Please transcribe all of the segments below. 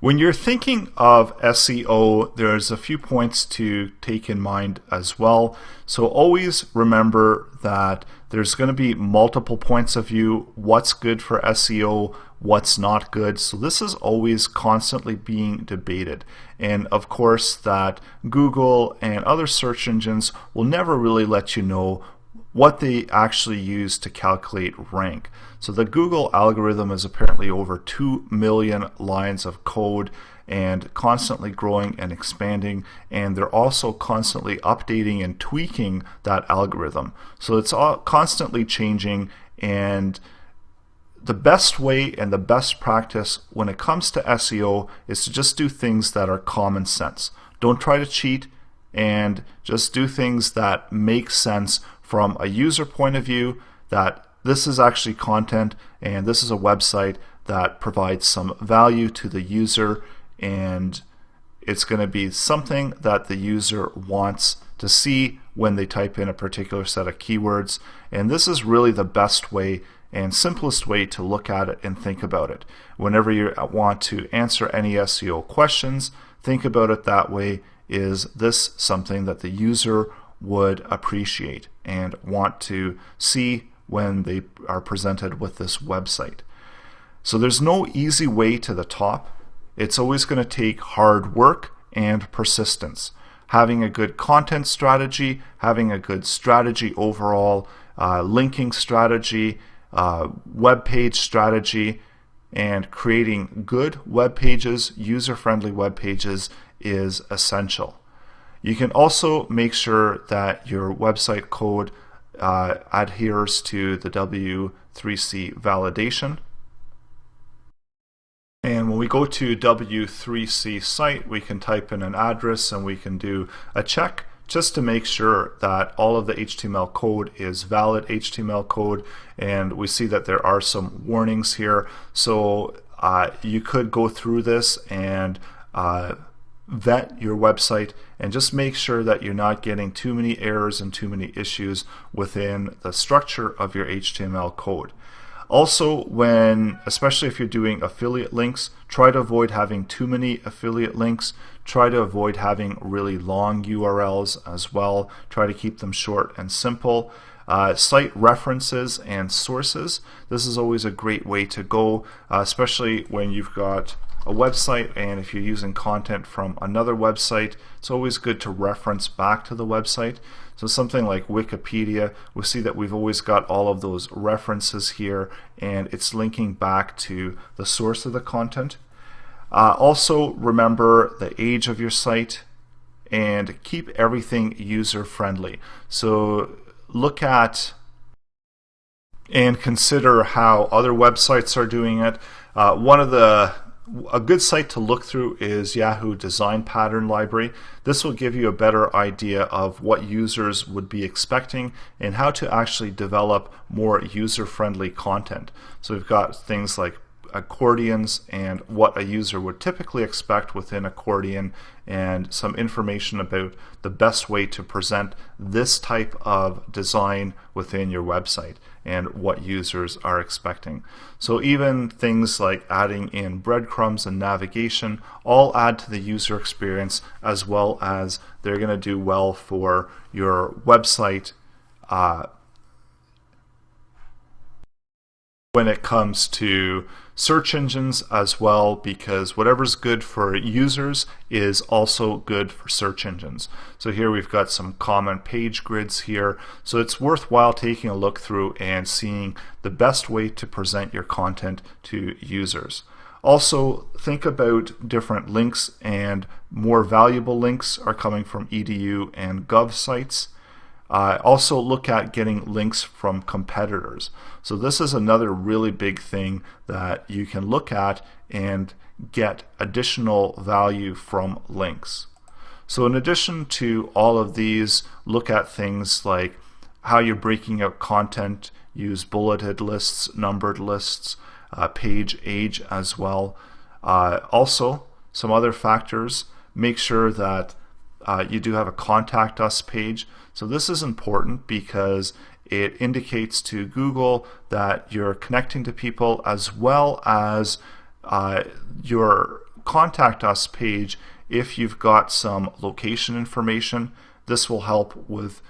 When you're thinking of SEO, there's a few points to take in mind as well. So always remember that there's going to be multiple points of view, what's good for SEO, what's not good. So this is always constantly being debated. And of course that Google and other search engines will never really let you know what they actually use to calculate rank. So the Google algorithm is apparently over 2 million lines of code and constantly growing and expanding, and they're also constantly updating and tweaking that algorithm. So it's all constantly changing, and the best way and the best practice when it comes to SEO is to just do things that are common sense. Don't try to cheat, and just do things that make sense from a user point of view, that this is actually content and this is a website that provides some value to the user, and it's going to be something that the user wants to see when they type in a particular set of keywords. And this is really the best way and simplest way to look at it and think about it. Whenever you want to answer any SEO questions, think about it that way. Is this something that the user would appreciate and want to see when they are presented with this website? So there's no easy way to the top. It's always going to take hard work and persistence. Having a good content strategy, having a good strategy overall, linking strategy, web page strategy, and creating good web pages, user-friendly web pages is essential. You can also make sure that your website code adheres to the W3C validation. And when we go to W3C site, we can type in an address and we can do a check just to make sure that all of the HTML code is valid HTML code. And we see that there are some warnings here. So you could go through this and vet your website and just make sure that you're not getting too many errors and too many issues within the structure of your HTML code. Also, especially if you're doing affiliate links, try to avoid having too many affiliate links. Try to avoid having really long URLs as well. Try to keep them short and simple. Site references and sources. This is always a great way to go, especially when you've got a website and if you're using content from another website. It's always good to reference back to the website. So something like Wikipedia, we see that we've always got all of those references here, and it's linking back to the source of the content. Also remember the age of your site and keep everything user friendly. So look at and consider how other websites are doing it. A good site to look through is Yahoo Design Pattern Library. This will give you a better idea of what users would be expecting and how to actually develop more user-friendly content. So we've got things like accordions and what a user would typically expect within accordion, and some information about the best way to present this type of design within your website and what users are expecting. So even things like adding in breadcrumbs and navigation all add to the user experience, as well as they're going to do well for your website when it comes to search engines as well, because whatever's good for users is also good for search engines. So here we've got some common page grids here, so it's worthwhile taking a look through and seeing the best way to present your content to users. Also think about different links, and more valuable links are coming from edu and gov sites. Also look at getting links from competitors. So this is another really big thing that you can look at and get additional value from links. So in addition to all of these, look at things like how you're breaking out content, use bulleted lists, numbered lists, page age as well. Also, some other factors, make sure that you do have a contact us page. So this is important because it indicates to Google that you're connecting to people, as well as you're contact us page if you've got some location information. This will help with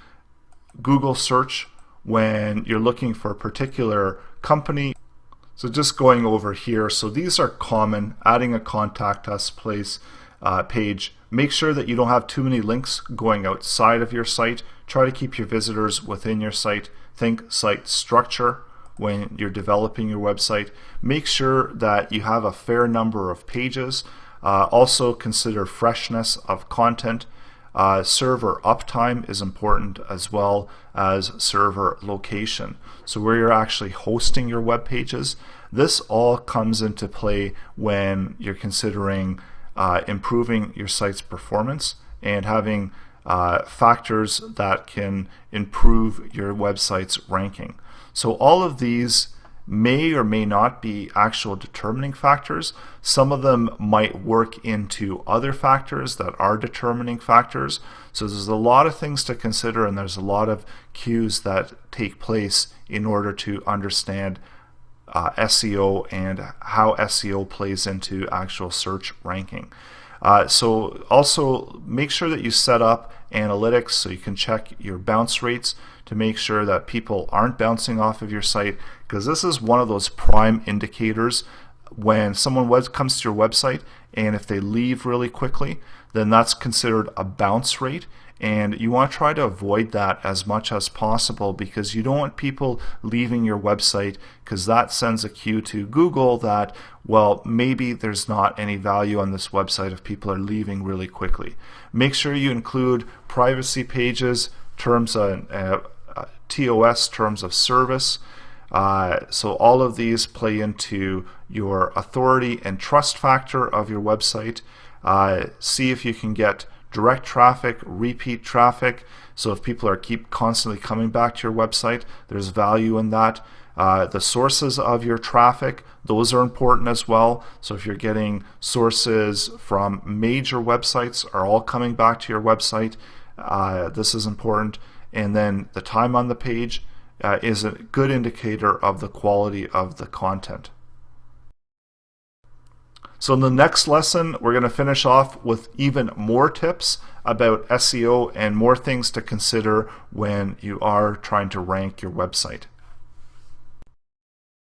Google search when you're looking for a particular company. So just going over here, so these are common, adding a contact us page. Make sure that you don't have too many links going outside of your site. Try to keep your visitors within your site. Think site structure when you're developing your website. Make sure that you have a fair number of pages. Also consider freshness of content. Server uptime is important, as well as server location. So where you're actually hosting your web pages. This all comes into play when you're considering improving your site's performance and having factors that can improve your website's ranking. So all of these may or may not be actual determining factors. Some of them might work into other factors that are determining factors. So there's a lot of things to consider, and there's a lot of cues that take place in order to understand SEO and how SEO plays into actual search ranking. So also make sure that you set up analytics so you can check your bounce rates to make sure that people aren't bouncing off of your site, because this is one of those prime indicators. When someone comes to your website and if they leave really quickly, then that's considered a bounce rate, and you want to try to avoid that as much as possible, because you don't want people leaving your website, because that sends a cue to Google that, well, maybe there's not any value on this website if people are leaving really quickly. Make sure you include privacy pages, terms of TOS, terms of service. So all of these play into your authority and trust factor of your website. See if you can get direct traffic, repeat traffic. So if people are constantly coming back to your website, there's value in that. The sources of your traffic, those are important as well. So if you're getting sources from major websites are all coming back to your website, this is important. And then the time on the page is a good indicator of the quality of the content. So in the next lesson, we're going to finish off with even more tips about SEO and more things to consider when you are trying to rank your website.